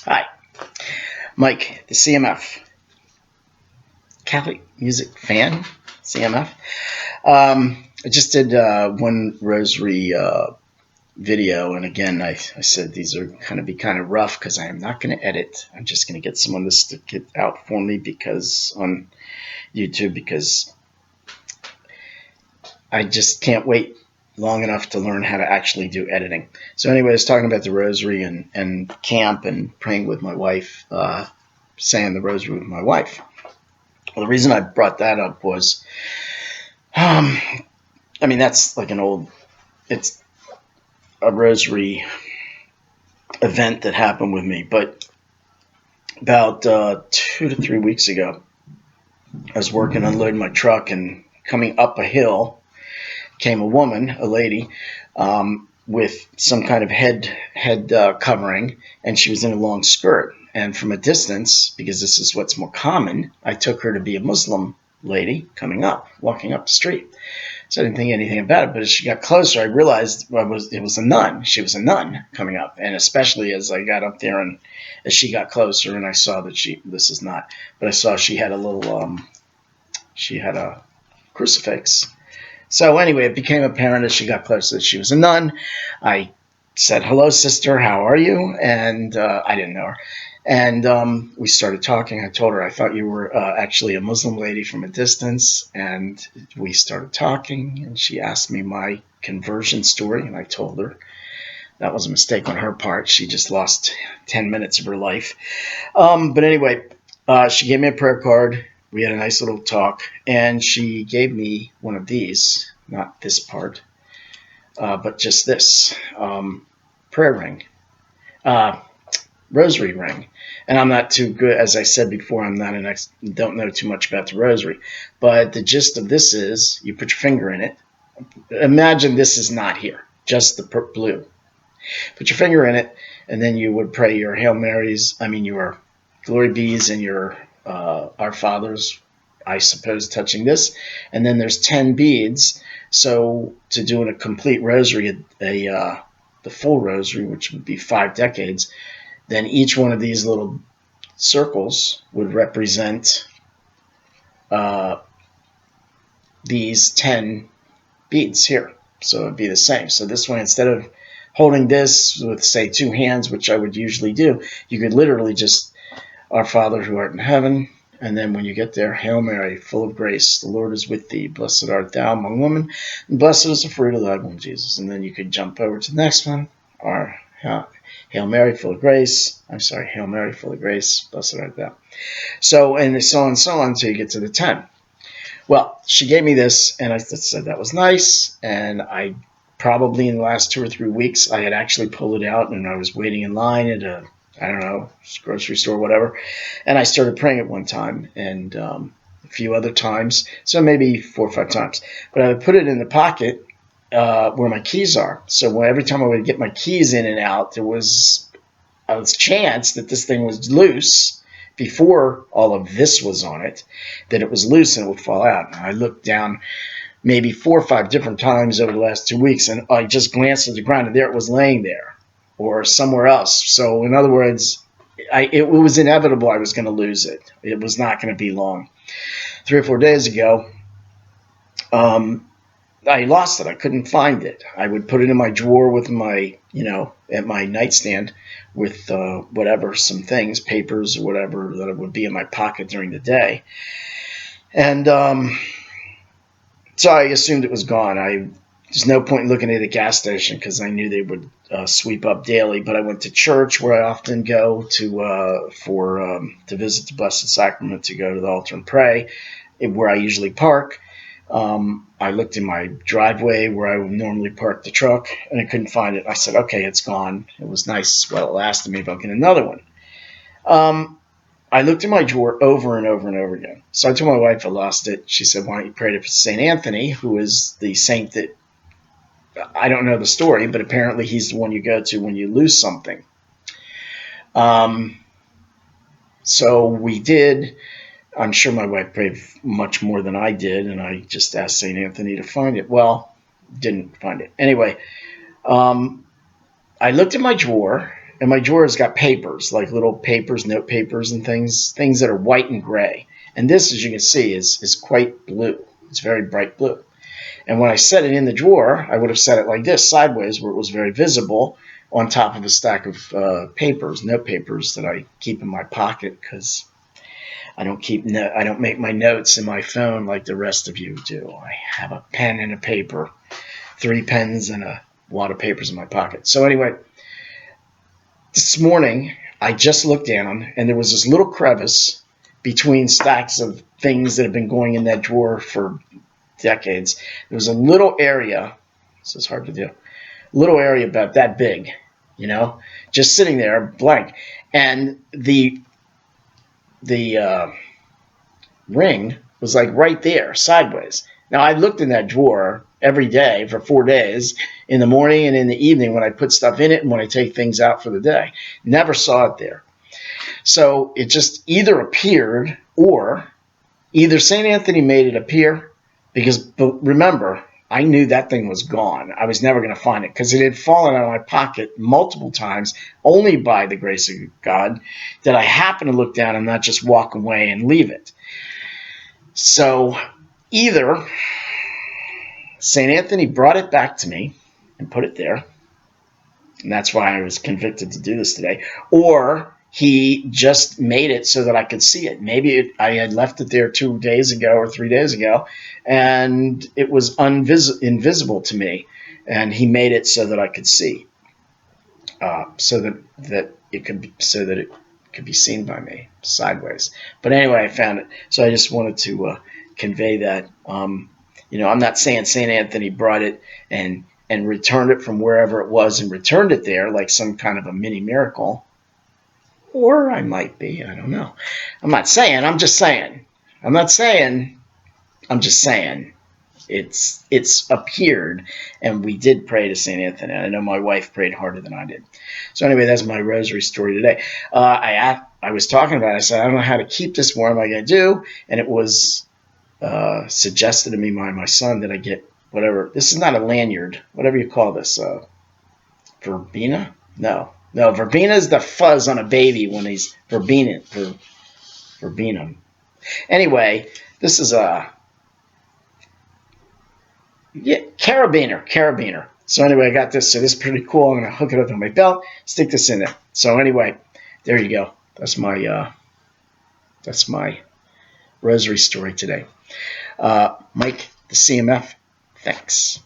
Hi, Mike, the CMF, Catholic Music Fan, CMF. I just did one rosary video, and again, I said these are going to be kind of rough because I am not going to edit. I'm just going to get someone to stick it out for me because on YouTube because I just can't wait long enough to learn how to actually do editing. So anyway, I was talking about the rosary and camp and praying with my wife, saying the rosary with my wife. Well, the reason I brought that up was, um, that's like it's a rosary event that happened with me. But about 2 to 3 weeks ago, I was working unloading my truck and coming up a hill came a woman, a lady, with some kind of head covering, and she was in a long skirt. And from a distance, because this is what's more common, I took her to be a Muslim lady coming up, walking up the street. So I didn't think anything about it. But as she got closer, I realized it was a nun. She was a nun coming up, and especially as I got up there and as she got closer, and I saw that this is not, but I saw she had she had a crucifix. So anyway, it became apparent as she got closer that she was a nun. I said, "Hello, sister. How are you?" And I didn't know her. And we started talking. I told her I thought you were actually a Muslim lady from a distance. And we started talking. And she asked me my conversion story. And I told her that was a mistake on her part. She just lost 10 minutes of her life. But anyway, she gave me a prayer card. We had a nice little talk. And she gave me one of these, not this part, but just this prayer ring. Rosary ring. And I'm not too good, as I said before, I'm not don't know too much about the rosary. But the gist of this is you put your finger in it. Imagine this is not here, just the blue. Put your finger in it, and then you would pray your Hail Marys, your Glory Bees and your Our Fathers, I suppose, touching this. And then there's 10 beads. So to do a complete rosary, the full rosary, which would be 5 decades, then each one of these little circles would represent these 10 beads here. So it would be the same. So this way, instead of holding this with, say, 2 hands, which I would usually do, you could literally just, Our Father who art in heaven, and then when you get there, Hail Mary, full of grace, the Lord is with thee. Blessed art thou among women, and blessed is the fruit of thy womb, Jesus. And then you could jump over to the next one, or Hail Mary, full of grace. Hail Mary, full of grace, blessed art thou. So, and so on and so on until you get to the 10. Well, she gave me this, and I said that was nice, and I probably in the last 2 or 3 weeks, I had actually pulled it out, and I was waiting in line at a, I don't know, grocery store, whatever, and I started praying it one time, and a few other times, so maybe 4 or 5 times. But I would put it in the pocket where my keys are. So every time I would get my keys in and out, there was a chance that this thing was loose before all of this was on it, that it was loose and it would fall out. And I looked down maybe 4 or 5 different times over the last 2 weeks, and I just glanced at the ground, and there it was laying there or somewhere else. So in other words, it was inevitable I was going to lose it. It was not going to be long. 3 or 4 days ago, I lost it. I couldn't find it. I would put it in my drawer with my, at my nightstand with whatever, some things, papers or whatever that would be in my pocket during the day. And so I assumed it was gone. There's no point in looking at a gas station because I knew they would sweep up daily. But I went to church where I often go to visit the Blessed Sacrament, to go to the altar and pray, where I usually park. I looked in my driveway where I would normally park the truck, and I couldn't find it. I said, okay, it's gone. It was nice while it lasted. Maybe I'll get another one. I looked in my drawer over and over and over again. So I told my wife I lost it. She said, why don't you pray to St. Anthony, who is the saint that, I don't know the story, but apparently he's the one you go to when you lose something. So we did. I'm sure my wife prayed much more than I did, and I just asked St. Anthony to find it. Well, didn't find it. Anyway, I looked at my drawer, and my drawer has got papers, like little papers, note papers and things that are white and gray. And this, as you can see, is quite blue. It's very bright blue. And when I set it in the drawer, I would have set it like this, sideways, where it was very visible, on top of a stack of papers, note papers that I keep in my pocket, because I don't make my notes in my phone like the rest of you do. I have a pen and a paper, 3 pens and a wad of papers in my pocket. So anyway, this morning I just looked down, and there was this little crevice between stacks of things that have been going in that drawer for decades. There was a little area. This is hard to do. Little area about that big, just sitting there blank, and the ring was like right there, sideways. Now, I looked in that drawer every day for 4 days, in the morning and in the evening when I put stuff in it and when I take things out for the day. Never saw it there. So it just either appeared, or either St. Anthony made it appear, because remember, I knew that thing was gone. I was never going to find it because it had fallen out of my pocket multiple times, only by the grace of God that I happened to look down and not just walk away and leave it. So either St. Anthony brought it back to me and put it there, and that's why I was convicted to do this today, or he just made it so that I could see it. Maybe I had left it there 2 days ago or 3 days ago, and it was invisible to me, and he made it so that I could see, so that it could be seen by me sideways. But anyway, I found it, so I just wanted to convey that. I'm not saying St. Anthony brought it and returned it from wherever it was and returned it there like some kind of a mini miracle. Or I might be. I don't know. I'm not saying. I'm just saying. I'm not saying. I'm just saying. It's appeared, and we did pray to St. Anthony. I know my wife prayed harder than I did. So anyway, that's my rosary story today. I was talking about it. I said, I don't know how to keep this. What am I going to do? And it was suggested to me by my son that I get whatever. This is not a lanyard. Whatever you call this. Verbena? No, verbena is the fuzz on a baby when he's verbena. Anyway, this is a carabiner. So anyway, I got this. So this is pretty cool. I'm going to hook it up to my belt, stick this in there. So anyway, there you go. That's my rosary story today. Mike, the CMF, thanks.